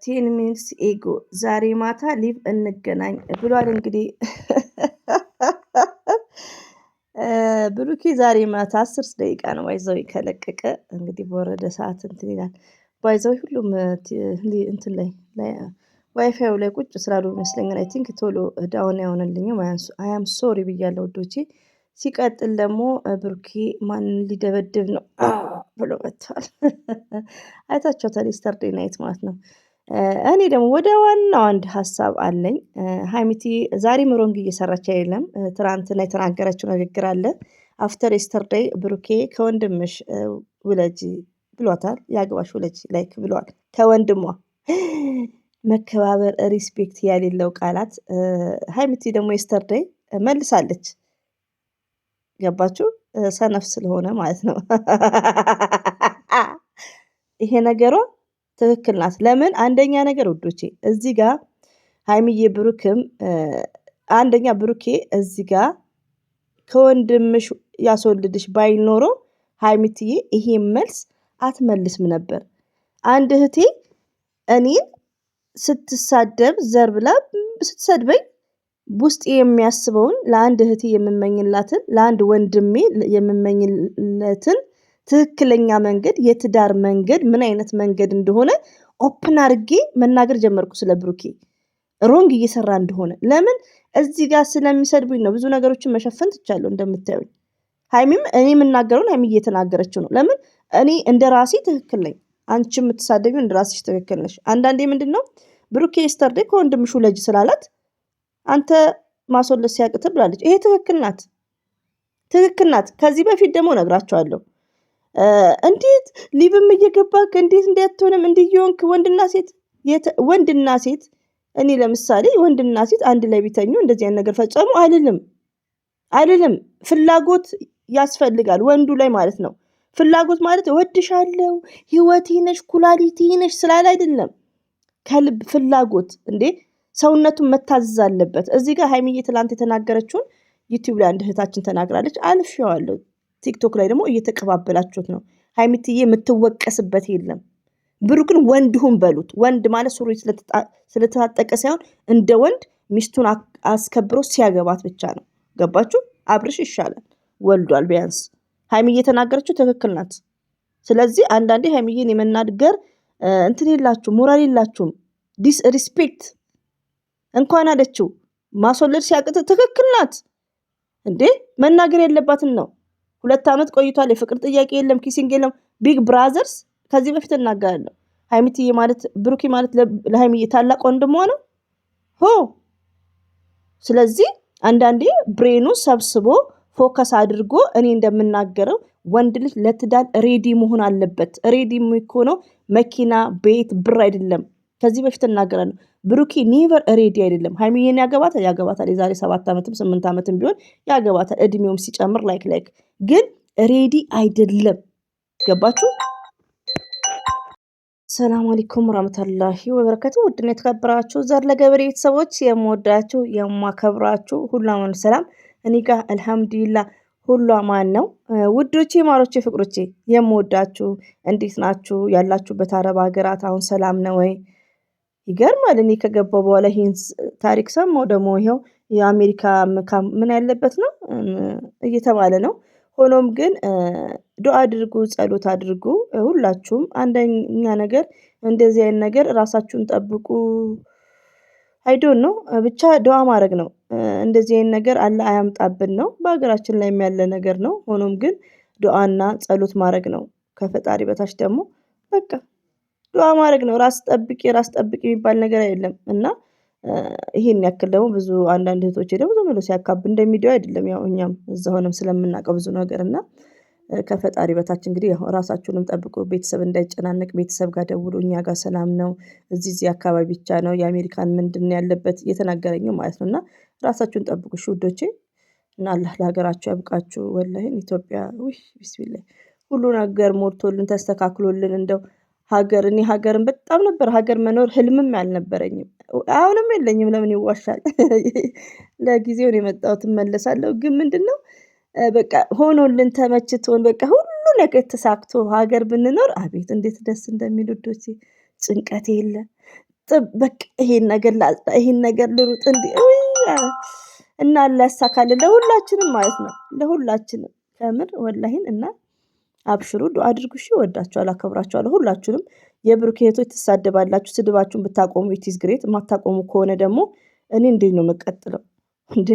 ቴን ሚኒትስ ኤጎ ዛሬ ማታ ሊቭ እንገናኝ ብሏል። እንግዲህ ብሩኬ ዛሬ ማታ 10 ደቂቃ ነው ባይዘው ከለቀቀ እንግዲህ በወረደ ሰዓት እንትን ይላል። ባይዘው ሁሉም እንትን ላይ ዋይፋዩ ላይ ቁጭ ስላሉ ይመስለኛል። አይ ቲንክ ቶሎ ዳውን አይሆንልኝም። አይ አም ሶሪ ብያለሁ ውዶቼ። ሲቀጥል ደግሞ ብሩኬ ማንን ሊደበድብ ነው ብሎ መጥቷል። አይታችኋታል የስተርዴይ ናይት ማለት ነው። እኔ ደግሞ ወደ ዋናው አንድ ሀሳብ አለኝ። ሀይሚቲ ዛሬም ሮንግ እየሰራች አይደለም። ትናንትና የተናገረችው ንግግር አለ። አፍተር የስተርዴይ ብሩኬ ከወንድምሽ ውለጅ ብሏታል። ያግባሽ ውለጅ ላይክ ብሏል ከወንድሟ። መከባበር ሪስፔክት ያሌለው ቃላት። ሀይሚቲ ደግሞ የስተርዴይ መልሳለች። ገባችሁ? ሰነፍ ስለሆነ ማለት ነው። ይሄ ነገሯ ትክክል ናት። ለምን አንደኛ ነገር ውዶቼ እዚህ ጋር ሀይሚዬ ብሩክም አንደኛ ብሩኬ እዚህ ጋር ከወንድምሽ ያስወልድሽ ባይል ኖሮ ሀይሚትዬ ይሄ መልስ አትመልስም ነበር። አንድ እህቴ እኔን ስትሳደብ ዘር ብላ ስትሰድበኝ ውስጥ የሚያስበውን ለአንድ እህቴ የምመኝላትን ለአንድ ወንድሜ የምመኝለትን ትክክለኛ መንገድ የትዳር መንገድ ምን አይነት መንገድ እንደሆነ ኦፕን አድርጌ መናገር ጀመርኩ። ስለ ብሩኬ ሮንግ እየሰራ እንደሆነ ለምን እዚህ ጋር ስለሚሰድቡኝ ነው። ብዙ ነገሮችን መሸፈን ትቻለሁ እንደምታዩኝ። ሀይሚም እኔ የምናገረውን ሀይሚ እየተናገረችው ነው። ለምን እኔ እንደ ራሴ ትክክል ነኝ፣ አንቺ የምትሳደቢው እንደ ራስሽ ትክክል ነሽ። አንዳንዴ ምንድን ነው ብሩኬ የስተርዴ ከወንድምሹ ልጅ ስላላት አንተ ማስወለድ ሲያቅት ብላለች። ይሄ ትክክል ናት፣ ትክክል ናት። ከዚህ በፊት ደግሞ ነግራቸዋለሁ። እንዴት ሊብም እየገባክ እንዴት እንዲያትሆንም እንዲየሆንክ ወንድና ሴት እኔ ለምሳሌ ወንድና ሴት አንድ ላይ ቢተኙ እንደዚህ አይነት ነገር ፈጸሙ አይደለም። ፍላጎት ያስፈልጋል ወንዱ ላይ ማለት ነው። ፍላጎት ማለት እወድሻለሁ፣ ህይወቴ ነሽ፣ ኩላሊቴ ነሽ ስላል አይደለም። ከልብ ፍላጎት እንዴ ሰውነቱን መታዘዝ አለበት። እዚህ ጋር ሀይሚዬ ትላንት የተናገረችውን ዩቲዩብ ላይ አንድ እህታችን ተናግራለች። አልፌዋለሁ። ቲክቶክ ላይ ደግሞ እየተቀባበላችሁት ነው። ሀይሚትዬ የምትወቀስበት የለም። ብሩክን ወንድሁን በሉት። ወንድ ማለት ሱሪ ስለተታጠቀ ሳይሆን እንደ ወንድ ሚስቱን አስከብሮ ሲያገባት ብቻ ነው። ገባችሁ? አብርሽ ይሻላል፣ ወልዷል ቢያንስ። ሀይሚዬ የተናገረችው ትክክል ናት። ስለዚህ አንዳንዴ ሀይሚዬን የመናገር እንትን የላችሁ ሞራል የላችሁም። ዲስሪስፔክት እንኳን አለችው ማስወለድ ሲያቅት ትክክል ናት እንዴ መናገር የለባትን ነው። 2 ዓመት ቆይቷል። የፍቅር ጥያቄ የለም፣ ኪሲንግ የለም። ቢግ ብራዘርስ ከዚህ በፊት እናገራለሁ። ሀይሚትዬ ማለት ብሩኪ ማለት ለሀይሚዬ ታላቅ ወንድሟ ነው። ስለዚህ አንዳንዴ ብሬኑ ሰብስቦ ፎከስ አድርጎ እኔ እንደምናገረው ወንድ ልጅ ለትዳር ሬዲ መሆን አለበት። ሬዲ የሚሆነው መኪና፣ ቤት፣ ብር አይደለም። ከዚህ በፊት እናገራለሁ። ብሩኪ ኔቨር ሬዲ አይደለም። ሀይሚዬን ያገባታል። የዛሬ 7 ዓመትም 8 ዓመትም ቢሆን ያገባታል። እድሜውም ሲጨምር ላይክ ግን ሬዲ አይደለም። ገባችሁ? ሰላም አለይኩም ወራህመቱላሂ ወበረካቱ። ውድና የተከበራችሁ ዘር ለገበሬ ቤተሰቦች የምወዳችሁ የማከብራችሁ ሁሉ አማን ሰላም፣ እኔ ጋር አልሐምዱሊላህ ሁሉ አማን ነው። ውዶቼ ማሮቼ ፍቅሮቼ የምወዳችሁ እንዴት ናችሁ? ያላችሁበት አረብ ሀገራት አሁን ሰላም ነው ወይ? ይገርማል። እኔ ከገባሁ በኋላ ይህን ታሪክ ሰማሁ። ደግሞ ይኸው የአሜሪካ ምን ያለበት ነው እየተባለ ነው። ሆኖም ግን ዱዓ አድርጉ፣ ጸሎት አድርጉ ሁላችሁም። አንደኛ ነገር እንደዚህ አይነት ነገር ራሳችሁን ጠብቁ። አይዶን ነው ብቻ ዱዓ ማድረግ ነው። እንደዚህ አይነት ነገር አላህ አያምጣብን ነው። በሀገራችን ላይ ያለ ነገር ነው። ሆኖም ግን ዱዓና ጸሎት ማድረግ ነው። ከፈጣሪ በታች ደግሞ በቃ ዱዓ ማድረግ ነው። ራስ ጠብቂ የሚባል ነገር አይደለም እና ይሄን ያክል ደግሞ ብዙ አንዳንድ እህቶቼ ደግሞ ዝም ብሎ ሲያካብ እንደሚዲያው አይደለም። ያው እኛም እዛ ሆነም ስለምናውቀው ብዙ ነገር እና ከፈጣሪ በታች እንግዲህ ያው ራሳችሁንም ጠብቁ። ቤተሰብ እንዳይጨናነቅ ቤተሰብ ጋር ደውሉ። እኛ ጋር ሰላም ነው፣ እዚህ አካባቢ ብቻ ነው። የአሜሪካን ምንድን ያለበት እየተናገረኝ ማለት ነው። እና ራሳችሁን ጠብቁ ውዶቼ እና አላህ ለሀገራችሁ ያብቃችሁ። ወላሂ ኢትዮጵያ ቢስሚላህ ሁሉ ነገር ሞልቶልን ተስተካክሎልን እንደው እኔ ሀገርን በጣም ነበር ሀገር መኖር ህልምም አልነበረኝም። አሁንም የለኝም። ለምን ይዋሻል? ለጊዜው ነው የመጣሁት፣ እመለሳለሁ። ግን ምንድነው በቃ ሆኖልን ተመችቶን በቃ ሁሉ ነገር ተሳክቶ ሀገር ብንኖር አቤት እንዴት ደስ እንደሚል ውዶቼ። ጭንቀት የለ በቃ ይሄን ነገር ላጽዳ፣ ይሄን ነገር ልሩጥ እና አላህ ያሳካልን ለሁላችንም ማለት ነው። ለሁላችንም ከምር ወላሂን እና አብሽሩ ዱአ አድርጉ። እሺ እወዳችኋለሁ፣ አከብራችኋለሁ ሁላችሁንም። የብሩክ እህቶች ትሳደባላችሁ፣ ስድባችሁን ብታቆሙ ኢትስ ግሬት። የማታቆሙ ከሆነ ደግሞ እኔ እንዴት ነው የምቀጥለው እንዴ?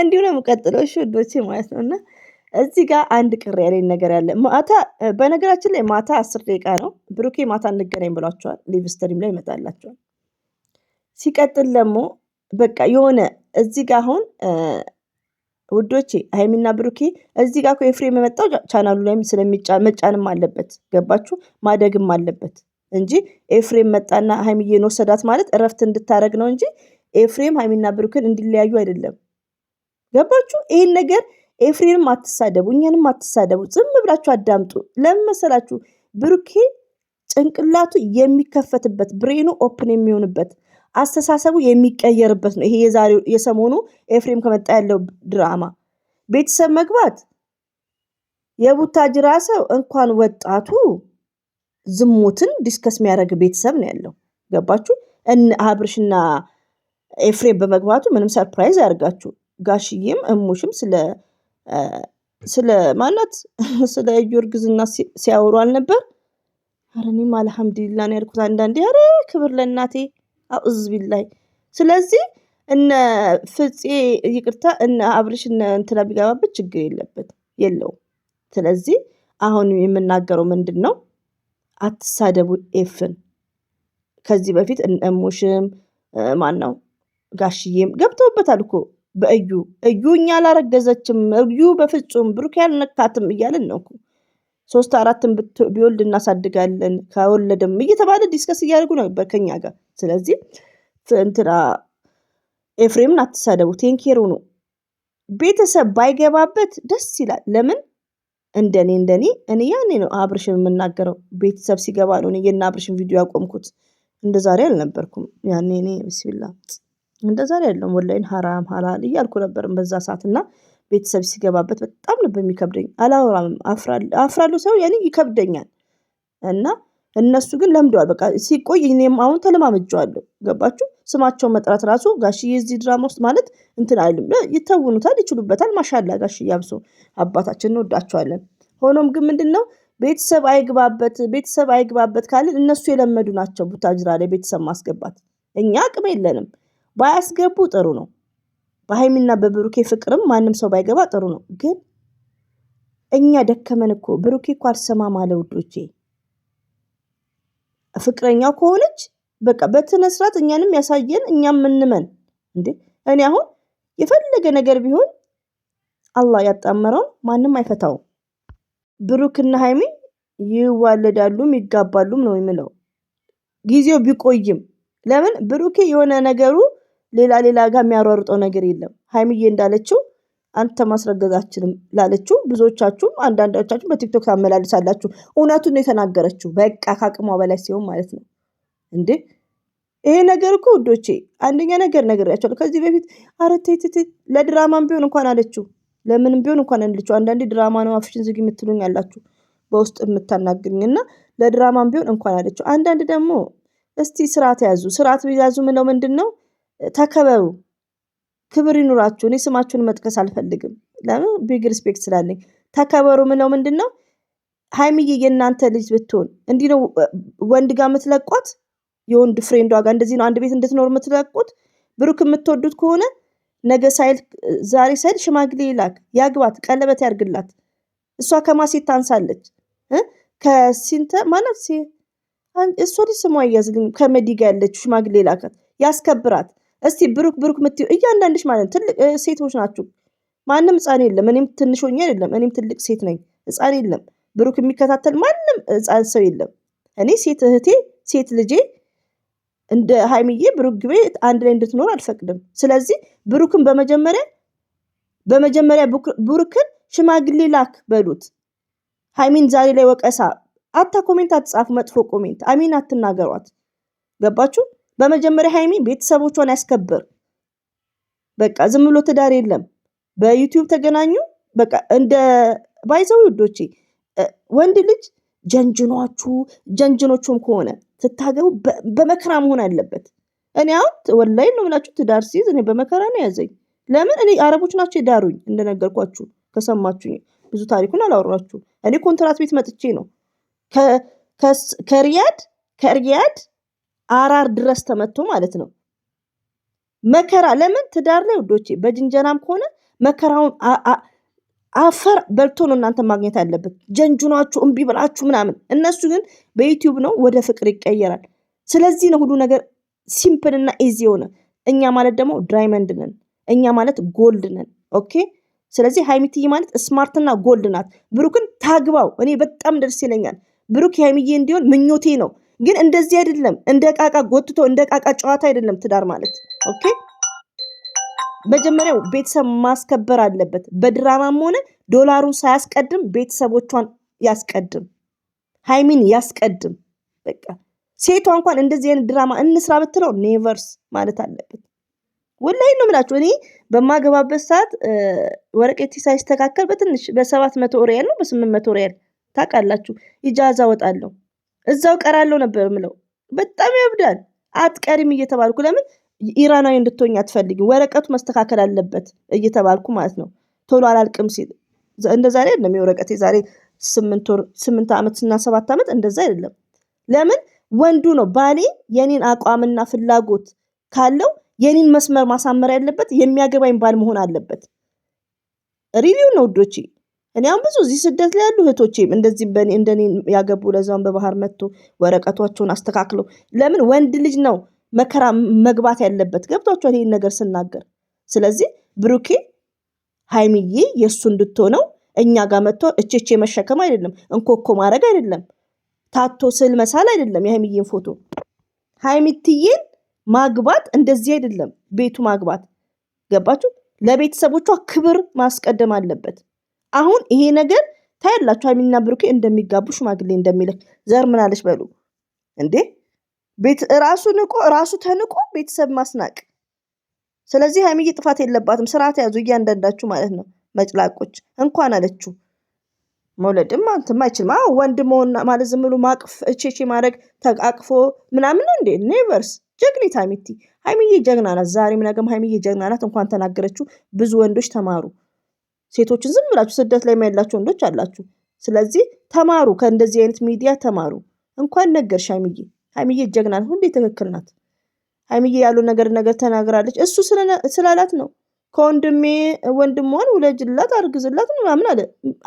እንዲሁ ነው የምቀጥለው። እሺ ወዶቼ ማለት ነው። እና እዚህ ጋር አንድ ቅር ያለኝ ነገር ያለ ማታ፣ በነገራችን ላይ ማታ 10 ደቂቃ ነው ብሩኬ ማታ እንገናኝ ብሏቸዋል። ሊቭ ስትሪም ላይ ይመጣላቸዋል። ሲቀጥል ደግሞ በቃ የሆነ እዚህ ጋር አሁን ውዶቼ ሀይሚና ብሩኬ እዚህ ጋር እኮ ኤፍሬም የመጣው ቻናሉ ላይም መጫንም አለበት፣ ገባችሁ? ማደግም አለበት እንጂ ኤፍሬም መጣና ሀይሚዬን ወሰዳት ማለት እረፍት እንድታረግ ነው እንጂ ኤፍሬም ሀይሚና ብሩክን እንዲለያዩ አይደለም። ገባችሁ? ይሄን ነገር ኤፍሬምም አትሳደቡ፣ እኛንም አትሳደቡ፣ ዝም ብላችሁ አዳምጡ። ለምን መሰላችሁ? ብሩኬ ጭንቅላቱ የሚከፈትበት ብሬኑ ኦፕን የሚሆንበት አስተሳሰቡ የሚቀየርበት ነው። ይሄ የዛሬው የሰሞኑ ኤፍሬም ከመጣ ያለው ድራማ ቤተሰብ መግባት የቡታጅራ ሰው እንኳን ወጣቱ ዝሙትን ዲስከስ የሚያደርግ ቤተሰብ ነው ያለው። ገባችሁ? አብርሽና ኤፍሬም በመግባቱ ምንም ሰርፕራይዝ ያደርጋችሁ። ጋሽዬም እሙሽም ስለ ማናት ስለ እዩ እርግዝና ሲያወሩ አልነበር? ኧረ እኔም አልሐምዱሊላህ ነው ያልኩት። አንዳንዴ ኧረ ክብር ለእናቴ አኡዝ ቢላይ። ስለዚህ እነ ፍፄ ይቅርታ እነ አብርሽ እነ እንትና ቢገባበት ችግር የለውም። ስለዚህ አሁን የምናገረው ምንድን ነው? አትሳደቡ ኤፍን። ከዚህ በፊት እሙሽም ማነው ጋሽዬም ገብተውበታል እኮ በእዩ እኛ አላረገዘችም፣ እዩ በፍጹም ብሩክ ያልነካትም እያልን ነው እኮ 3-4 ቢወልድ እናሳድጋለን ከወለደም እየተባለ ዲስከስ እያደረጉ ነበር ከኛ ጋር። ስለዚህ እንትና ኤፍሬምን አትሳደቡ፣ ቴንኬሩ ነው። ቤተሰብ ባይገባበት ደስ ይላል። ለምን እንደኔ እኔ ያኔ ነው አብርሽን የምናገረው። ቤተሰብ ሲገባ ነው እኔ የና አብርሽን ቪዲዮ ያቆምኩት። እንደዛሬ አልነበርኩም ያኔ። እኔ ቢስሚላህ እንደዛሬ አይደለም ወላሂን ሐራም ሐላል እያልኩ ነበር በዛ ሰዓትና ቤተሰብ ሲገባበት በጣም ነበር የሚከብደኝ። አላወራም፣ አፍራለሁ ሰው ያኔ ይከብደኛል። እና እነሱ ግን ለምደዋል። በቃ ሲቆይ እኔም አሁን ተለማመጀዋለሁ። ገባችሁ? ስማቸውን መጥራት ራሱ ጋሽዬ እዚህ ድራማ ውስጥ ማለት እንትን አይልም፣ ይተውኑታል፣ ይችሉበታል። ማሻላ ጋሽዬ አብሶ አባታችን እንወዳቸዋለን። ሆኖም ግን ምንድነው ቤተሰብ አይግባበት ካልን እነሱ የለመዱ ናቸው ቡታጅራ ላይ ቤተሰብ ማስገባት። እኛ አቅም የለንም። ባያስገቡ ጥሩ ነው። በሀይሚና በብሩኬ ፍቅርም ማንም ሰው ባይገባ ጥሩ ነው። ግን እኛ ደከመን እኮ። ብሩኬ እኮ አልሰማም አለ ውዶቼ። ፍቅረኛው ከሆነች በቃ በትነስራት እኛንም ያሳየን፣ እኛም ምንመን እንዴ። እኔ አሁን የፈለገ ነገር ቢሆን አላህ ያጣመረውን ማንም አይፈታውም። ብሩክና ሀይሚ ይዋለዳሉም ይጋባሉም ነው የምለው። ጊዜው ቢቆይም ለምን ብሩኬ የሆነ ነገሩ ሌላ ጋር የሚያሯሩጠው ነገር የለም። ሀይሚዬ እንዳለችው አንተ ማስረገዛችንም ላለችው ብዙዎቻችሁም አንዳንዶቻችሁ በቲክቶክ ታመላልሳላችሁ። እውነቱን የተናገረችው በቃ ካቅሟ በላይ ሲሆን ማለት ነው እንዴ። ይሄ ነገር እኮ ውዶቼ አንደኛ ነግሬያቸዋለሁ ከዚህ በፊት። ኧረ ተይ ለድራማም ቢሆን እንኳን አለችው፣ ለምንም ቢሆን እንኳን አለችው። አንዳንዴ ድራማ ነው አፍሽን ዝግ የምትሉኝ ያላችሁ በውስጥ የምታናግሩኝና ለድራማም ቢሆን እንኳን አለችው። አንዳንድ ደግሞ እስቲ ስርዓት ያዙ። ስርዓት ቢያዙ ምለው ምንድነው? ተከበሩ፣ ክብር ይኑራችሁ። እኔ ስማችሁን መጥቀስ አልፈልግም፣ ለምን ቢግ ሪስፔክት ስላለኝ። ተከበሩ ምለው ምንድነው? ሀይሚዬ የእናንተ ልጅ ብትሆን እንዲህ ነው ወንድ ጋር የምትለቋት? የወንድ ፍሬንዷ ጋር እንደዚህ ነው አንድ ቤት እንድትኖር የምትለቁት? ብሩክ የምትወዱት ከሆነ ነገ ሳይል ዛሬ ሳይል ሽማግሌ ይላክ፣ ያግባት፣ ቀለበት ያርግላት። እሷ ከማሴት ታንሳለች። ከሲንተ ማለት እሷ ልጅ ስሟ እያዝልኝ ከመዲ ጋር ያለችው ሽማግሌ ላካት፣ ያስከብራት። እስቲ ብሩክ ምትዩ እያንዳንድሽ ማለት ትልቅ ሴቶች ናችሁ። ማንም ህፃን የለም። እኔም ትንሽ ሆኜ አይደለም፣ እኔም ትልቅ ሴት ነኝ። ህፃን የለም። ብሩክ የሚከታተል ማንም ህፃን ሰው የለም። እኔ ሴት እህቴ ሴት ልጄ እንደ ሀይሚዬ ብሩክ ግቤ አንድ ላይ እንድትኖር አልፈቅድም። ስለዚህ ብሩክን በመጀመሪያ ብሩክን ሽማግሌ ላክ በሉት። ሀይሚን ዛሬ ላይ ወቀሳ ኮሜንት አትጻፉ፣ መጥፎ ኮሜንት አሚን አትናገሯት። ገባችሁ? በመጀመሪያ ሀይሚ ቤተሰቦቿን ያስከብር። በቃ ዝም ብሎ ትዳር የለም። በዩቲዩብ ተገናኙ። በቃ እንደ ባይዘው ውዶቼ ወንድ ልጅ ጀንጅኖቹም ከሆነ ስታገቡ በመከራ መሆን አለበት። እኔ አሁን ወላሂ ነው የምላችሁ ትዳር ሲይዝ እኔ በመከራ ነው ያዘኝ። ለምን እኔ አረቦች ናቸው የዳሩኝ እንደነገርኳችሁ ከሰማችሁኝ ብዙ ታሪኩን አላወራችሁ። እኔ ኮንትራት ቤት መጥቼ ነው ከሪያድ አራር ድረስ ተመቶ ማለት ነው። መከራ ለምን ትዳር ላይ ውዶቼ በጅንጀናም ከሆነ መከራውን አፈር በልቶ ነው እናንተ ማግኘት አለበት። ጀንጅናችሁ እምቢ ብላችሁ ምናምን። እነሱ ግን በዩቲዩብ ነው ወደ ፍቅር ይቀየራል። ስለዚህ ነው ሁሉ ነገር ሲምፕል እና ኢዚ ሆነ። እኛ ማለት ደግሞ ዳይመንድ ነን። እኛ ማለት ጎልድ ነን። ኦኬ። ስለዚህ ሃይሚትዬ ማለት ስማርትና ጎልድ ናት። ብሩክን ታግባው። እኔ በጣም ደስ ይለኛል። ብሩክ ሃይሚዬ እንዲሆን ምኞቴ ነው። ግን እንደዚህ አይደለም። እንደ ቃቃ ጎትቶ እንደ ቃቃ ጨዋታ አይደለም ትዳር ማለት። ኦኬ። መጀመሪያው ቤተሰብ ማስከበር አለበት። በድራማም ሆነ ዶላሩን ሳያስቀድም ቤተሰቦቿን ያስቀድም፣ ሃይሚን ያስቀድም። በቃ ሴቷ እንኳን እንደዚህ አይነት ድራማ እንስራ ብትለው ኔቨርስ ማለት አለበት። ወላሂ ነው የምላችሁ። እኔ በማገባበት ሰዓት ወረቀቴ ሳይስተካከል በትንሽ በ700 ሪያል ነው በ800 ሪያል ታውቃላችሁ፣ ኢጃዛ ወጣለሁ እዛው ቀራለሁ ነበር ምለው። በጣም ያብዳል። አትቀሪም እየተባልኩ ለምን ኢራናዊ እንድትሆኝ አትፈልጊም፣ ወረቀቱ መስተካከል አለበት እየተባልኩ ማለት ነው። ቶሎ አላልቅም ሲል እንደዛ አይደለም። የወረቀቴ ዛሬ 8 ዓመት እና 7 ዓመት እንደዛ አይደለም። ለምን ወንዱ ነው ባሌ የኔን አቋምና ፍላጎት ካለው የኔን መስመር ማሳመር ያለበት የሚያገባኝ ባል መሆን አለበት። ሪቪው ነው ውዶቼ። እኔ አሁን ብዙ እዚህ ስደት ላይ ያሉ እህቶቼም እንደዚህ እንደኔ ያገቡ ለዛውን በባህር መጥቶ ወረቀቷቸውን አስተካክለው። ለምን ወንድ ልጅ ነው መከራ መግባት ያለበት። ገብቷቸዋል ይሄን ነገር ስናገር። ስለዚህ ብሩኬ ሃይሚዬ የእሱ እንድትሆነው እኛ ጋር መጥቶ እቼቼ መሸከም አይደለም፣ እንኮኮ ማድረግ አይደለም፣ ታቶ ስል መሳል አይደለም። የሃይሚዬን ፎቶ ሃይሚትዬን ማግባት እንደዚህ አይደለም። ቤቱ ማግባት ገባችሁ? ለቤተሰቦቿ ክብር ማስቀደም አለበት። አሁን ይሄ ነገር ታያላችሁ። ሃይሚና ብሩኬ እንደሚጋቡ ሽማግሌ እንደሚልክ ዘር ምናለች በሉ እንዴ! ቤት ራሱ ተንቆ ቤተሰብ ማስናቅ። ስለዚህ ሃይሚዬ ጥፋት የለባትም። ስርዓት ያዙ እያንዳንዳችሁ ማለት ነው። መጭላቆች እንኳን አለችው መውለድም አንተም አይችልም። ወንድ መሆን ማለት ዝም ብሎ ማቅፍ እቼቼ ማድረግ ተቃቅፎ ምናምን እንዴ! ኔቨርስ። ጀግኒት ሃይሚዬ ጀግና ናት። ዛሬም ነገም ሃይሚዬ ጀግና ናት። እንኳን ተናገረችው። ብዙ ወንዶች ተማሩ። ሴቶችን ዝም ብላችሁ ስደት ላይ ያላችሁ ወንዶች አላችሁ። ስለዚህ ተማሩ፣ ከእንደዚህ አይነት ሚዲያ ተማሩ። እንኳን ነገርሽ ሃይሚዬ ጀግና ናት። ሁሌ ትክክል ናት። ሃይሚዬ ያሉ ነገር ተናግራለች። እሱ ስላላት ነው። ከወንድሜ ወንድሟን ውለጅላት አርግዝላት ምናምን አለ።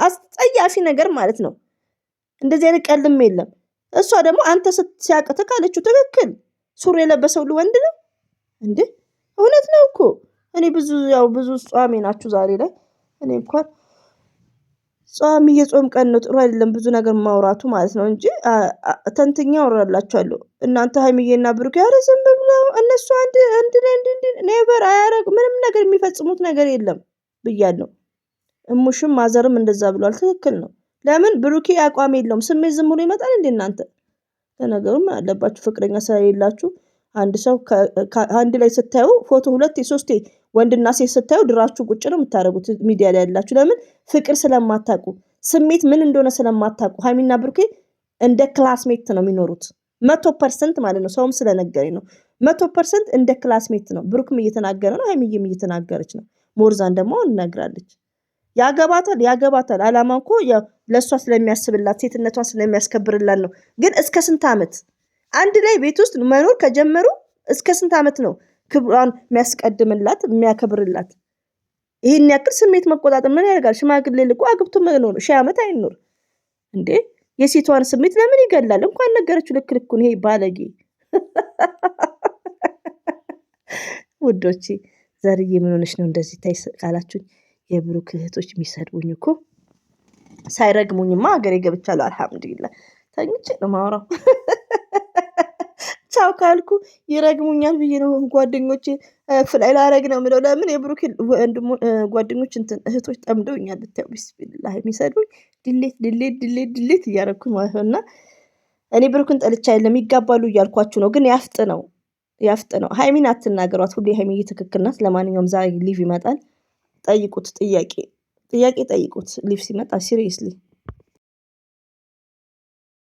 አስጸያፊ ነገር ማለት ነው። እንደዚህ አይነት ቀልም የለም። እሷ ደግሞ አንተ ሲያቅት ካለችው ትክክል። ሱሪ የለበሰው ሁሉ ወንድ ነው እንዴ? እውነት ነው እኮ። እኔ ብዙ ጿሚ ናችሁ ዛሬ ላይ። እኔ እንኳን ጿሚ የጾም ቀን ነው፣ ጥሩ አይደለም ብዙ ነገር ማውራቱ ማለት ነው እንጂ ተንትኛ አወራላችኋለሁ። እናንተ ሃይሚዬና ብሩክ ያረሰም ብለው እነሱ አንድ ኔቨር አያረግ ምንም ነገር የሚፈጽሙት ነገር የለም ብያለሁ። እሙሽም ማዘርም እንደዛ ብሏል። ትክክል ነው። ለምን ብሩኬ አቋም የለውም። ስሜት ዝም ብሎ ይመጣል እንዴ እናንተ? ለነገሩም አለባችሁ ፍቅረኛ ስለሌላችሁ አንድ ሰው አንድ ላይ ስታዩ ፎቶ 2 3 ወንድና ሴት ስታዩ ድራችሁ ቁጭ ነው የምታደርጉት ሚዲያ ላይ ያላችሁ። ለምን? ፍቅር ስለማታውቁ፣ ስሜት ምን እንደሆነ ስለማታውቁ። ሃይሚና ብሩኬ እንደ ክላስሜት ነው የሚኖሩት 100% ማለት ነው። ሰውም ስለነገረኝ ነው 100% እንደ ክላስሜት ነው። ብሩክም እየተናገረ ነው፣ ሃይሚዬም እየተናገረች ነው። ሞርዛን ደግሞ እነግራለች። ያገባታል። አላማ እኮ ለእሷ ስለሚያስብላት ሴትነቷን ስለሚያስከብርላት ነው። ግን እስከ ስንት ዓመት አንድ ላይ ቤት ውስጥ መኖር ከጀመሩ እስከ ስንት ዓመት ነው ክብሯን የሚያስቀድምላት የሚያከብርላት? ይህን ያክል ስሜት መቆጣጠር ምን ያደርጋል? ሽማግሌ ልቆ አግብቶ መኖር 1000 ዓመት አይኖር እንዴ? የሴቷን ስሜት ለምን ይገላል? እንኳን ነገረችው ልኩን። ይሄ ባለጌ ውዶቼ፣ ዘርዬ ምን ሆነሽ ነው እንደዚህ ታይ ቃላችሁኝ? የብሩክ እህቶች የሚሰድቡኝ እኮ ሳይረግሙኝማ ሀገሬ ገብቻለሁ። አልሐምዱሊላህ ተኝቼ ነው ማውራው። ቻው ካልኩ ይረግሙኛል ብዬ ነው ጓደኞቼ ፍላይ ላረግ ነው የምለው። ለምን የብሩክ ጓደኞች እህቶች ጠምደውኛል። ብታዩ ቢስሚላህ የሚሰድቡኝ ድሌት እያረኩ ማለት ነው። እና እኔ ብሩክን ጠልቻ የለም ይጋባሉ እያልኳችሁ ነው። ግን ያፍጥ ነው። ሃይሚን አትናገሯት። ሁሌ ሃይሚዬ ትክክል ናት። ለማንኛውም ዛሬ ሊቭ ይመጣል። ጠይቁት፣ ጥያቄ ጠይቁት። ሊቭ ሲመጣ ሲሪየስሊ